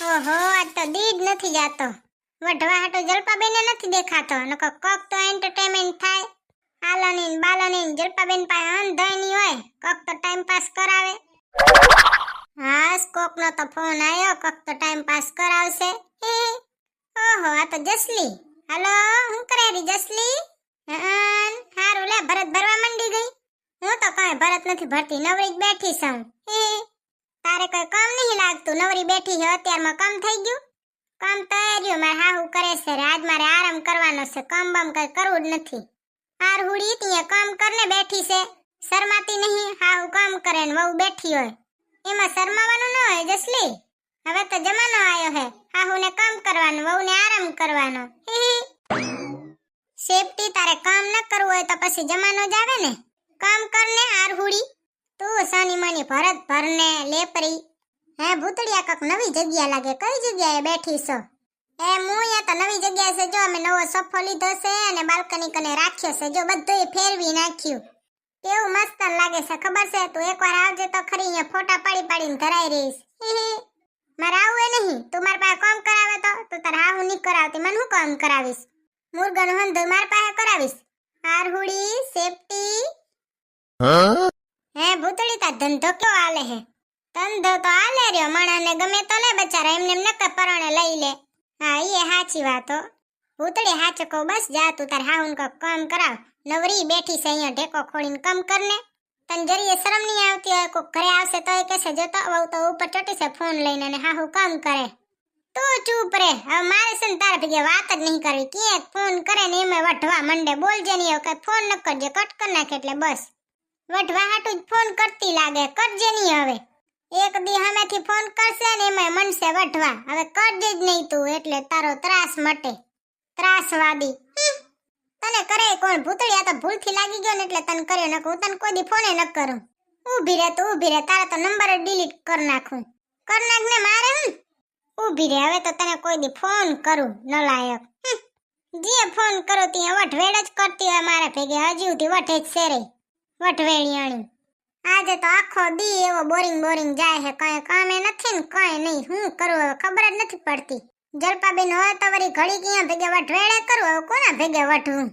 ઓહો, આજ તો દીડ નથી જાતો. વઢવા હાટો જલપાબેન નથી દેખાતો. નકો કોક તો એન્ટરટેનમેન્ટ થાય. આલાની ને બાલાની ને જલપાબેન પાસે અંધાઈની હોય. કોક તો ટાઈમ પાસ કરાવે. હાસ, કોકનો તો ફોન આવ્યો. કોક તો ટાઈમ પાસ કરાવશે. ઓહો, આ તો જસલી. હાલો, હું કરે રી જસલી? હારું લે, ભરત ભરવા માંડી ગઈ. હું તો કઈ ભરત નથી ભરતી, નવરી જ બેઠી છું. તારે કોઈ કામ નહીં લાગતું, નવરી બેઠી છે. અત્યારમાં કામ થઈ ગયું? કામ તો આવ્યું, મારે હાહુ કરે છે રે. આજ મારે આરામ કરવાનો છે, કામ બામ કઈ કરવું જ નથી. હાર હુડી ત્યાં કામ કરને બેઠી છે, શરમાતી નહીં. હાહુ કામ કરે ને વહુ બેઠી હોય, એમાં શરમાવાનું ન હોય જસલી. હવે તો જમાનો આવ્યો હે, હાહુને કામ કરવાનું, વહુને આરામ કરવાનો. સેફટી, તારે કામ ન કરવું હોય તો પછી જમાનો જ આવે ને. કામ કરને હાર હુડી. તું સાની માની ભરત ભરને લેપરી. હે ભૂતળિયા, કાક નવી જગ્યા લાગે. કઈ જગ્યાએ બેઠી છો? હું અહીંયા તો નવી જગ્યાએ છે. જો અમે નવો સોફો લીધો છે અને બાલ્કની કને રાખ્યો છે. જો બધુંય ફેરવી નાખ્યું. કેવું મસ્ત લાગે છે ખબર છે? તું એકવાર આવજે તો ખરી, અહીંયા ફોટા પાડી પાડીને ધરાઈ રહીશ. મારે આવું એ નહીં. તું મારા પાસે કામ કરાવે તો તું તાર હાહુ નહીં કરાવતી, મને હું કામ કરાવીશ? મુર્ગાનું હંધું મારા પાસે કરાવીશ. હાર હુડી સેફટી. હે ભૂતળી, તાર ધંધો કેવો હાલે હે? ધંધો તો હાલે રહ્યો, માણાને ગમે તો લે બચારા, એમને નકર પરણે લઈ લે. હા, એ સાચી વાતો. ભૂતળી હાચો કહું, બસ જા તું તાર હાહુન કોક કામ કરાવ. નવરી બેઠી છે અહીંયા ઢેકો ખોડીને કામ કરને. તને જરીએ શરમ નહીં આવતી હોય? કોક ઘરે આવશે તો એ કહેશે જો તો વહુ તો ઉપર ચટી છે ફોન લઈને અને હાહુ કામ કરે. તું ચૂપ રે. હવે મારે છે ને તારા ભેગે વાત જ નહીં કરવી. ક્યાંક ફોન કરે ને એમાં વઢવા મંડે. બોલજે નહીં એવું કઈ, ફોન ન કરજે, કટ કરી નાખે એટલે બસ. વઢવા હાટું જ ફોન કરતી લાગે. કરજે નહીં હવે. એક દી હમેથી ફોન કરશે ને એમાં મનસે વઢવા. હવે કરજે જ નહીં તું, એટલે તારો ત્રાસ મટે. ત્રાસવાદી. તને કરે કોણ ભૂતળી? આ તો ભૂલથી લાગી ગયો ને એટલે તને કર્યો. નકર હું તને કોઈ દી ફોને ન કરું. ઊભી રે તું, ઊભી રે. તારા તો નંબર જ ડિલીટ કરી નાખું. કર નાખ ને મારે. ઊભી રે, હવે તો તને કોઈ દી ફોન કરું નલાયક. જે ફોન કરું ત્યાં વઢવેડ જ કરતી હોય મારા ભેગે. હજી સુધી વઢે જ છે રે, વઢવેણિયાણી. આજે તો આખો દી એવો બોરિંગ બોરિંગ જાય છે. કઈ કામે નથી ને કઈ નહીં. હું કરું હવે ખબર જ નથી પડતી. જલપાબેન હોય તો વળી ઘડી ક્યાં ભેગે વઢવેડે કરું, હવે કોના ભેગે વઢવું?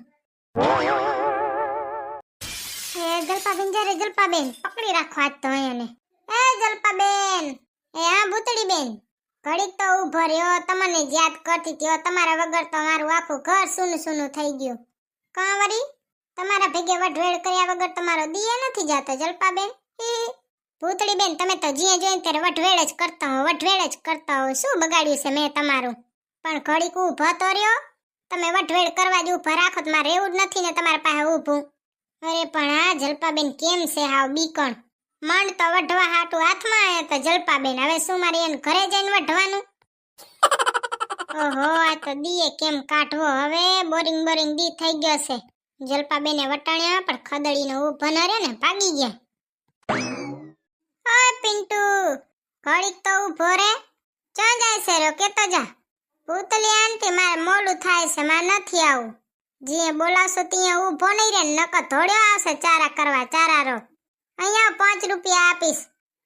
જલપાબેન જ્યારે જલપાબેન પકડી રાખો આજ તો એને. જલપાબેન. હા ભૂતળી બેન, ઘડીક તો ઊભો રહ્યો. તમને જ યાદ કરતી હતી. તમારા વગર તો મારું આખું ઘર સૂનું સૂનું થઈ ગયું. કાં વળી તમારા ભેગે વઢવેડ કર્યા વગર તમારો દીએ નથી જાતો જલપાબેન. ભૂતળી બેન, તમે તો જીએ જોઈને ત્યારે વઢવેડ જ કરતા હો, વઢવેડ જ કરતા હો. શું બગાડ્યું છે મેં તમારું? પણ ઘડીક ઊભો તો રહ્યો. તમે વઢવેડ કરવા જ ઊભા રાખો તો મારે એવું જ નથી ને તમારા પાસે ઊભું. અરે પણ આ જલપાબેન કેમ છે હાવ બીકણ? મંડ તો વઢવા હાટું હાથમાં આવ્યા તો જલપાબેન. હવે શું મારે એને ઘરે જઈને વઢવાનું? ઓહો, આ તો દીએ કેમ કાઢવો હવે? બોરિંગ બોરિંગ દી થઈ ગયો છે. જલપાબેને વટાણ્યા પણ ખદડીને ઊભો ન રહ્યો ને ભાગી ગયા. ઓય પિન્ટુ, ઘડીક તો ઊભો રે. ક્યાં જાય છે રો? કેતો જા. ભૂતલી આંટી, મારે મોડું થાય છે, મારે નથી આવું. જે બોલાવશો ત્યાં ઊભો નહીં રે, નકર ધોડ્યો આવશે ચારા કરવા. ચારા રો અહીંયા 5 રૂપિયા આપીશ.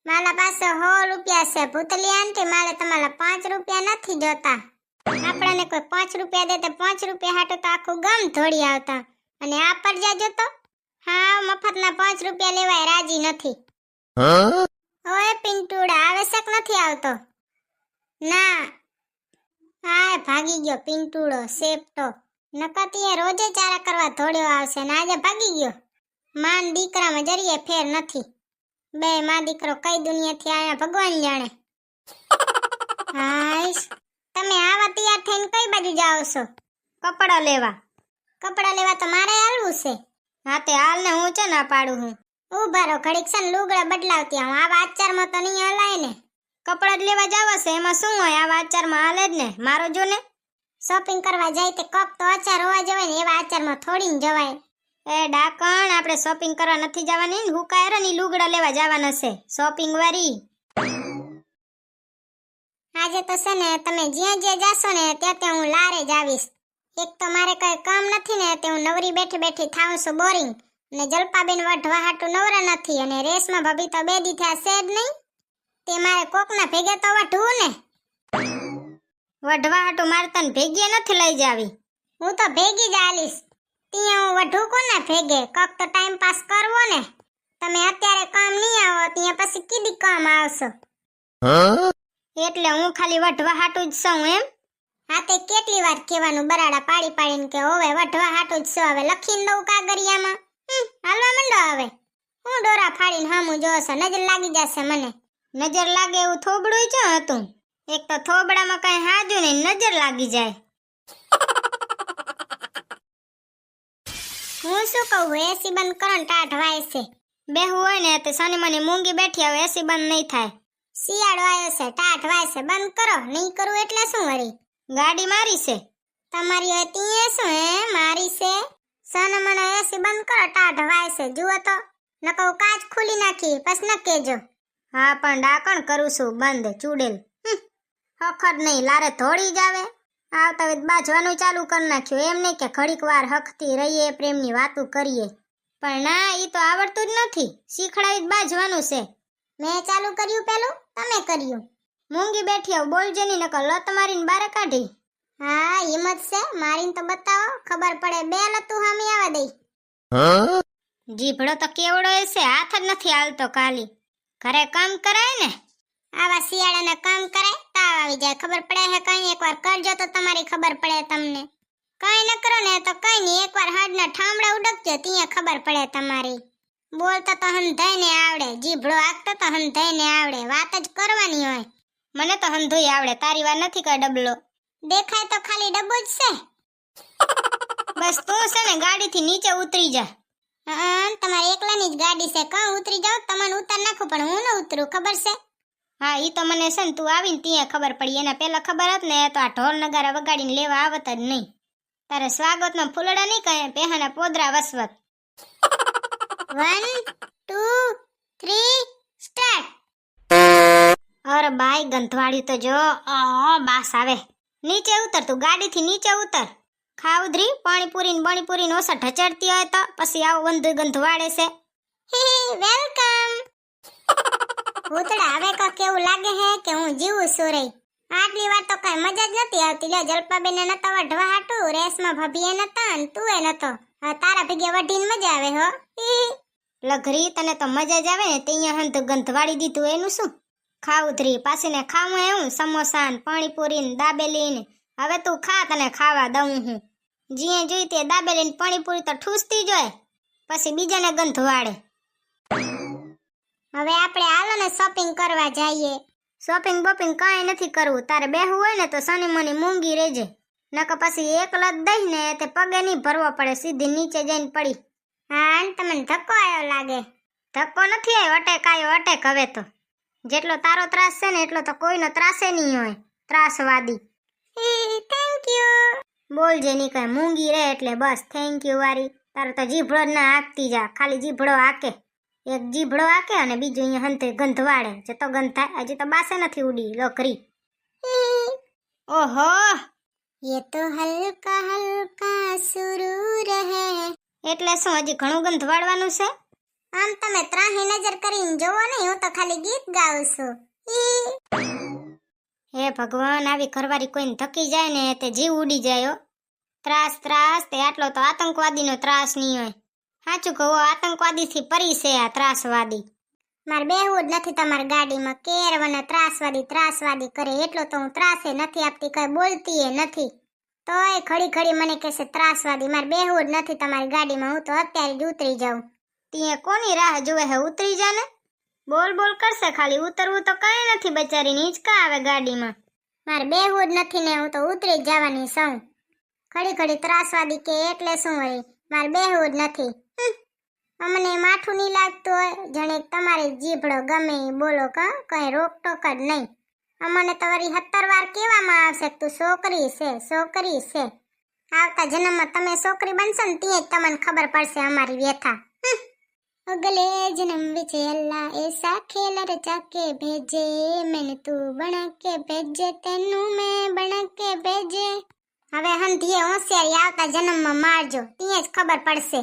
મારા પાસે 100 રૂપિયા છે. ભૂતલી આંટી, મારે તમારા 5 રૂપિયા નથી જોતા. આપણને કોઈ 5 રૂપિયા દે તો 5 રૂપિયા હાટું તો આખું ગામ ધોડી આવતા. અને આ પર જાજો તો હા, મફતના 5 રૂપિયા લેવાય રાજી નથી. ઓય પિન્ટુડા, આવે છે કે નથી આવતો? ના, હા ભાગી ગયો પિન્ટુડો સેપટો. નકતી રોજે ચારા કરવા ધોડ્યો આવશે ને આજે ભાગી ગયો. માન દીકરામાં જરીએ ફેર નથી. બે માં દીકરો કઈ દુનિયાથી આયા ભગવાન જાણે. હાઈશ, તમે આવા તૈયાર થઈને કઈ બાજુ જાઓ છો? કપડા લેવા. કપડા લેવા તો મારે હાલવું છે. હા તે હાલ ને, હું છે ના પાડું હું. ઉભા રહો ઘડીક છે ને, લુગડા બદલાવતી આવું. આવા આચારમાં તો નહીં હલાય ને. કપડા જ લેવા જાવ છે, એમાં શું હોય? આવા આચારમાં હાલે જ ને. મારો જો ને શોપિંગ કરવા જાય તે કોક તો આચાર હોવા જવાય ને. એવા આચારમાં થોડી ને જવાય. એ ડાકણ, આપણે શોપિંગ કરવા નથી જવાની ને, હુકાયરો ની લુગડા લેવા જવાના છે શોપિંગ વાળી. આજે તો છે ને, તમે જ્યાં જ્યાં જાશો ને ત્યાં ત્યાં હું લારે જ આવીશ. એક તો મારે કઈ કામ નથી ને, તે હું નવરી બેઠી બેઠી થાઉં છું બોરિંગ. ને જલપાબેન વઢવા હાટું નવરા નથી. અને રેશમા ભાભી તો 2 દી થયા છે જ નહીં. તે મારે કોકના ભેગે તો વઢવું ને. વઢવા હાટું મારે તને ભેગી નથી લઈ જાવી. હું તો ભેગી જ આલીશ. ત્યાં હું વઢું કોને ભેગે? કક તો ટાઈમ પાસ કરવો ને. તમે અત્યારે કામ નહીં આવો ત્યાં પછી કીધી કામ આવશો. એટલે હું ખાલી વઢવા હાટું જ છું એમ? હા તે કેટલી વાર કહેવાનું બરાડા પાડી પાડીને કે હવે વઢવા હાટું જ છું. હવે લખીને દઉં કાગળિયામાં. હાલવા માંડો હવે. હું ડોરા ફાડીને હામું જોશો, નજર લાગી જશે મને. નજર લાગે એવું થોબડું જ હતું. એક તો થોબડામાં કઈ હાજુ નહીં, નજર લાગી જાય. હું શું કહું, એસી બંધ કરો ને ટાઢ વાય છે. બેહું હોય ને તે સની મને મૂંગી બેઠી, હવે એસી બંધ નહીં થાય. શિયાળો આવ્યો છે, ટાઢ વાય છે, બંધ કરો. નહીં કરું એટલે શું વળી? ગાડી મારી છે તમારી હોય તીએ શું હે? મારી છે. સને મને એસી બંધ કરો, ટાઢ વાય છે. જુઓ તો નકો કાચ ખુલી નાખી પછી ન કેજો. હા પણ ડાકણ કરું છું બંધ, ચૂડેલ. હખડ નહીં, લારે ધોળી જ આવે. આવતા વેત બાજવાનું ચાલુ કરી નાખ્યું. એમ નહીં કે ઘડીક વાર હખતી રહીએ, પ્રેમની વાતું કરીએ. પણ ના, ઈ તો આવડતું જ નથી. શીખડાવી જ બાજવાનું છે. મેં ચાલુ કર્યું પેલું, તમે કર્યું. મૂંગી બેઠી આવ, બોલજે નહીં નકર લત મારીને બારે કાઢી. હા હિંમત છે મારીને તો બતાવો, ખબર પડે. બે લતું હામી આવા દઈ. જીભડો તો કેવડો હશે, હાથ જ નથી હાલતો ખાલી. ઘરે કામ કરાય ને. આવા શિયાળાના કામ કરાય, તાવ આવી જાય. ખબર પડે હે કઈ એકવાર કરજો તો તમારી ખબર પડે તમને. કઈ ન કરો ને તો કઈ નહીં, એકવાર હાડના ઠામડા ઉડકજો ત્યાં ખબર પડે તમારી. બોલતા તો હંધાઈને આવડે, જીભડો આગતો તો હંધાઈને આવડે. વાત જ કરવાની હોય. મને તો હંધોઈ આવડે, તારી વાર નથી કઈ ડબલો. દેખાય તો ખાલી ડબ્બો જ છે. બસ તું છે ને ગાડીથી નીચે ઉતરી જા. તમારે એકલાની જ ગાડી છે. કાં ઉતરી જાવ, તમને ઉતાર નાખું પણ હું ન ઉતરું, ખબર છે? હા ઈ તો મને છે ને તું આવીને ત્યાં ખબર પડી. એના પહેલા ખબર હોત ને તો આ ઢોલ નગારા વગાડીને લેવા આવત જ નહીં. તારે સ્વાગતમાં ફૂલડા નહીં કહે, પેહાના પોદરા વસવત. 1 2 3 સ્ટાર્ટ. અરે બાઈ ગંધવાળી તો જો બાસ આવે. નીચે ઉતર તું, ગાડીથી નીચે ઉતર. ખાવધરી પાણીપુરી ને બણીપુરી ઓછા ઢચડતી હોય તો પછી આવું બંધુ ગંધવાડે છે. વેલકમ. ભૂતડા હવે કા કેવું લાગે હે કે હું જીવું છું રે. આટલી વાર તો કઈ મજા જ નથી આવતી. લે જલપાબેન નતો વઢવા હાટું, રેસમાં ભાભીએ નતા ને તું એ નતો. તારા ભેગે વઢીને મજા આવે હો. લઘરી તને તો મજા જ આવે ને, ત્યાં હંધ ગંધવાડી દીધું એનું શું? ખાવધરી પાસીને ખાવું એવું સમોસા ને પાણીપુરી ને દાબેલી ને. હવે તું ખા, તને ખાવા દઉં હું. જીએ જોઈ તે દાબેલી ને પાણીપુરી તો ઠૂસતી જ હોય, પછી બીજાને ગંધવાડે. હવે આપણે હાલો ને શોપિંગ કરવા જઈએ. શોપિંગ બોપિંગ કાંઈ નથી કરવું. તારે બેહવું હોય ને તો સની મની મૂંગી રહેજે, નકર પછી એક લત દઈ ને તે પગે નહીં ભરવો પડે, સીધી નીચે જઈને પડી. હા તમને ધક્કો આવ્યો લાગે. ધક્કો નથી આવ્યો, અટેક આવ્યો, અટેક. હવે તો જેટલો તારો ત્રાસ છે ને એટલો તો કોઈનો ત્રાસે નહીં હોય. ત્રાસવાદી. Thank you. બોલજે નહીં કઈ, મૂંગી રહે એટલે બસ થેન્ક યુ વારી. તારો તો જીભડો જ ના હાંકતી જા, ખાલી જીભડો હાકે. એક જીભડો હાકે અને બીજું અહીંયા હંતે ગંધવાડે. જે તો ગંધ થાય, હજી તો બાસે નથી ઉડી લોકરી. ઓહો ये तो हल्का हल्का सुरूर है. એટલે શું હજી ઘણું ગંધવાડવાનું છે? આમ તમે ત્રાહી નજર કરીને જોવો નહીં, હું તો ખાલી ગીત ગાઉં છું. હે ભગવાન, આવી ઘરવાળી કોઈને થકી જાય ને તે જીવ ઉડી જાય હો. ત્રાસ ત્રાસ તે આટલો તો આતંકવાદીનો ત્રાસ નહીં હોય. સાચું કહો, આતંકવાદીથી પરી છે આ ત્રાસવાદી. મારે બેહવું જ નથી તમારી ગાડીમાં. કેરવને ત્રાસવાદી ત્રાસવાદી કરે, એટલો તો હું ત્રાસે નથી આપતી, કઈ બોલતી એ નથી. તોય ઘડી ઘડી મને કહેશે ત્રાસવાદી. મારે બેહવું જ નથી તમારી ગાડીમાં. હું તો અત્યારે જ ઉતરી જાઉં. ત્યાં કોની રાહ જોવે હે? ઉતરી જા ને. બોલ બોલ કરશે ખાલી, ઉતરવું તો કઈ નથી બચારીને, હિંચકા આવે ગાડીમાં. મારે બેહવું જ નથી ને, હું તો ઉતરી જ જવાની છું. ઘડી ઘડી ત્રાસવાદી કે એટલે શું હોય? મારે બેહવું જ નથી. અમને માઠું નહીં લાગતું હોય, જાણે તમારી જીભડો ગમે એ બોલો. કઈ રોકટોક જ નહીં. અમને તો વળી 17 વાર કહેવામાં આવશે તું છોકરી છે, છોકરી છે. આવતા જન્મમાં તમે છોકરી બનશો ને ત્યાં જ તમને ખબર પડશે અમારી વ્યથા. अगले जन्म विच अल्लाह ऐसा खेल रचा के भेजे, मैंने तू बना के भेजे, तेनू मैं बना के भेजे. હવે હંધીએ હોશિયારી આવતા જન્મમાં મારજો, ત્યાં જ ખબર પડશે.